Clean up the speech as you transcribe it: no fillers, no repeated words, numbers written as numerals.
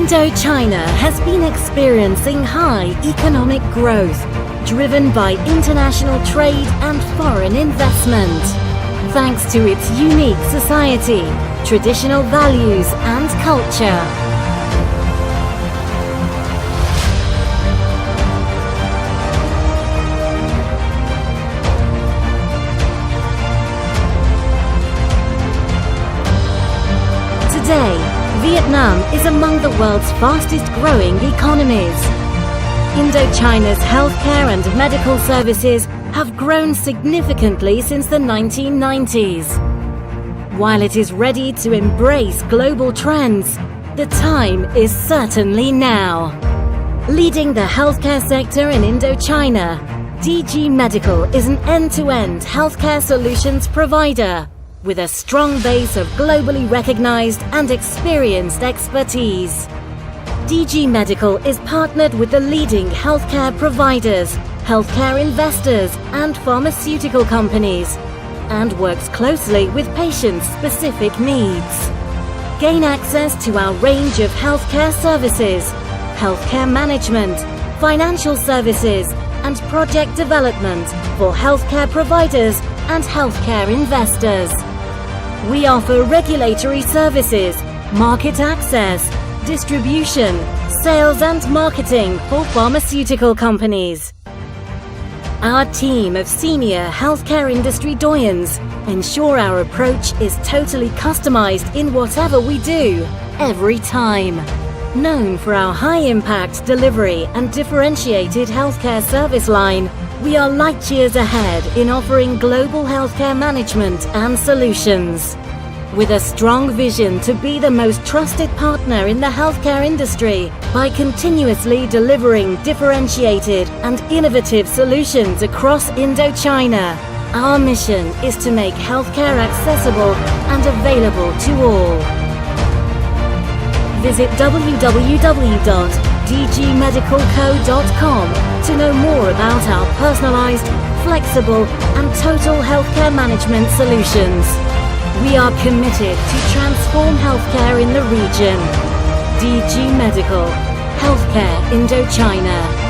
Indochina has been experiencing high economic growth, driven by international trade and foreign investment. Thanks to its unique society, traditional values and culture. Today, Vietnam is among the world's fastest growing economies. Indochina's healthcare and medical services have grown significantly since the 1990s. While it is ready to embrace global trends, the time is certainly now. Leading the healthcare sector in Indochina, DG Medical is an end-to-end healthcare solutions provider with a strong base of globally recognized and experienced expertise. DG Medical is partnered with the leading healthcare providers, healthcare investors, and pharmaceutical companies, and works closely with patients' specific needs. Gain access to our range of healthcare services, healthcare management, financial services, and project development for healthcare providers and healthcare investors. We offer regulatory services, market access, distribution, sales and marketing for pharmaceutical companies. Our team of senior healthcare industry doyens ensure our approach is totally customized in whatever we do, every time. Known for our high-impact delivery and differentiated healthcare service line, we are light years ahead in offering global healthcare management and solutions. With a strong vision to be the most trusted partner in the healthcare industry by continuously delivering differentiated and innovative solutions across Indochina, our mission is to make healthcare accessible and available to all. Visit www.dgmedicalco.com to know more about our personalized, flexible, and total healthcare management solutions. We are committed to transform healthcare in the region. DG Medical, Healthcare Indochina.